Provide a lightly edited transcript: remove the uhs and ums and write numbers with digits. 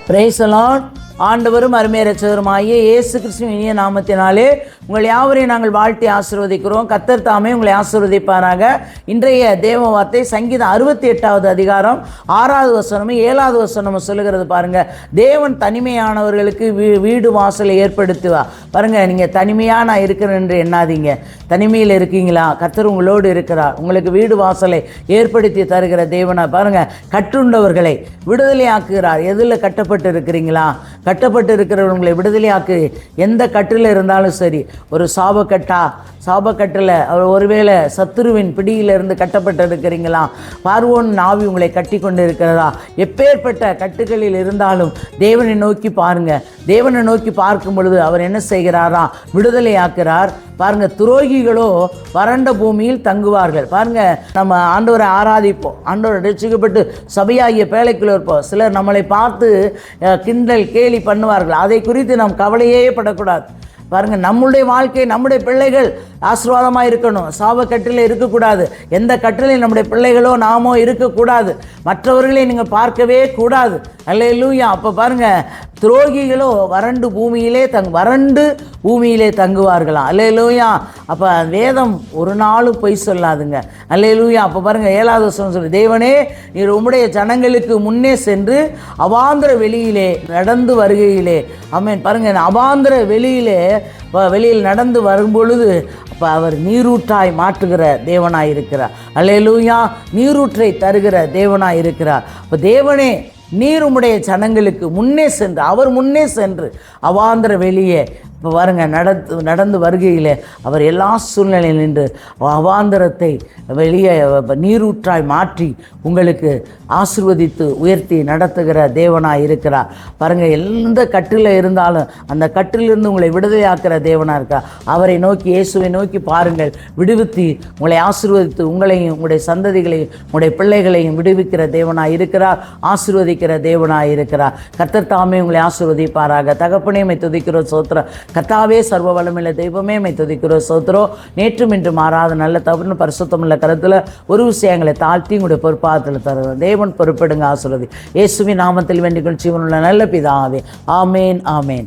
Praise the Lord. ஆண்டவரும் அருமை இரட்சகருமாகிய இயேசு கிறிஸ்துவின் இனிய நாமத்தினாலே உங்கள் யாவரையும் நாங்கள் வாழ்த்தி ஆசீர்வதிக்கிறோம். கர்த்தர் தாமே உங்களை ஆசீர்வதிப்பாராக. இன்றைய தேவ வார்த்தை சங்கீதம் 68வது அதிகாரம் 6வது வசனமும் 7வது வசனமும் சொல்லுகிறது பாருங்க. தேவன் தனிமையானவர்களுக்கு வீடு வாசலை ஏற்படுத்துவார். பாருங்க, நீங்க தனிமையா நான் இருக்கிறேன் என்று எண்ணாதீங்க. தனிமையில் இருக்கீங்களா? கர்த்தர் உங்களோடு இருக்கிறார். உங்களுக்கு வீடு வாசலை ஏற்படுத்தி தருகிற தேவனா பாருங்க. கட்டுண்டவர்களை விடுதலையாக்குகிறார். எதில் கட்டப்பட்டு இருக்கிறீங்களா? கட்டப்பட்டு இருக்கிறவங்களை விடுதலையாக்கு. எந்த கட்டில் இருந்தாலும் சரி, ஒரு சாபக்கட்டில் ஒருவேளை சத்துருவின் பிடியிலிருந்து கட்டப்பட்டு இருக்கிறீங்களா? பார்வோன் ஆவி உங்களை கட்டி கொண்டு இருக்கிறதா? எப்பேற்பட்ட கட்டுகளில் இருந்தாலும் தேவனை நோக்கி பாருங்க. தேவனை நோக்கி பார்க்கும் பொழுது அவர் என்ன செய்கிறாரா? விடுதலையாக்குறார். பாருங்க, துரோகிகளோ வறண்ட பூமியில் தங்குவார்கள். பாருங்க, நம்ம ஆண்டவரை ஆராதிப்போம், ஆண்டவரை ரட்சிக்கப்பட்டு சபையாகிய பேழைக்குள்ள இருப்போம். சிலர் நம்மளை பார்த்து கிண்டல் கேலி பண்ணுவார்கள். அதை குறித்து நாம் கவலையே படக்கூடாது. பாருங்க, நம்முடைய வாழ்க்கை, நம்முடைய பிள்ளைகள் ஆசீர்வாதமாக இருக்கணும். சாபக்கட்டில் இருக்கக்கூடாது. எந்த கட்டிலையும் நம்முடைய பிள்ளைகளோ நாமோ இருக்கக்கூடாது. மற்றவர்களை நீங்கள் பார்க்கவே கூடாது. அல்லேலூயா. அப்போ பாருங்க, துரோகிகளோ வறண்டு பூமியிலே தங்குவார்களாம். அல்லேலூயா. அப்போ வேதம் ஒரு நாளும் பொய் சொல்லாதுங்க. அல்லேலூயா. அப்போ பாருங்க, 7வது வசனம் சொல்லி, தேவனே நீர் உம்முடைய ஜனங்களுக்கு முன்னே சென்று அவாந்திர வெளியிலே நடந்து வருகையிலே. ஆமென். பாருங்க, அவாந்திர வெளியில் நடந்து வரும் பொழுது அப்போ அவர் நீரூற்றாய் மாற்றுகிற தேவனாய் இருக்கிறார். அல்லேலூயா. நீரூற்றை தருகிற தேவனாய் இருக்கிறார். அப்போ தேவனே நீர் உம்முடைய ஜனங்களுக்கு முன்னே சென்று, அவர் முன்னே சென்று அவாந்திர வெளியே இப்போ பாருங்க நடந்து வருகையில் அவர் எல்லா சூழ்நிலையில் நின்று அவாந்தரத்தை வெளியே நீரூற்றாய் மாற்றி உங்களுக்கு ஆசீர்வதித்து உயர்த்தி நடத்துகிற தேவனாக இருக்கிறார். பாருங்கள், எந்த கட்டில் இருந்தாலும் அந்த கட்டிலிருந்து உங்களை விடுதலையாக்குற தேவனாக இருக்கார். அவரை நோக்கி, இயேசுவை நோக்கி பாருங்கள். விடுவித்து உங்களை ஆசீர்வதித்து உங்களையும் உங்களுடைய சந்ததிகளையும் உங்களுடைய பிள்ளைகளையும் விடுவிக்கிற தேவனாக இருக்கிறார். ஆசீர்வதிக்கிற தேவனாக இருக்கிறார். கர்த்தர் தாமே உங்களை ஆசீர்வதிப்பாராக. தகப்பனே மை துதிக்கிறோம், சோத்திரம். கர்த்தாவே சர்வ வல்லமையுள்ள தெய்வமே மை துதிக்கிறோம், சோத்திரம். நேற்றும் இன்று மாறாத நல்ல தவறுன்னு பரிசுத்தமுள்ள கருத்தில் ஒரு விஷயங்களை தாழ்த்தி உங்களுடைய பொறுப்பாதத்தில் தருவோம். தேவன் பொறுப்பெடுங்க, ஆசீர்வதி. இயேசுவின் நாமத்தில் வேண்டிக் கொள் ஜீவனுள்ள நல்ல பிதாவே. ஆமேன், ஆமேன்.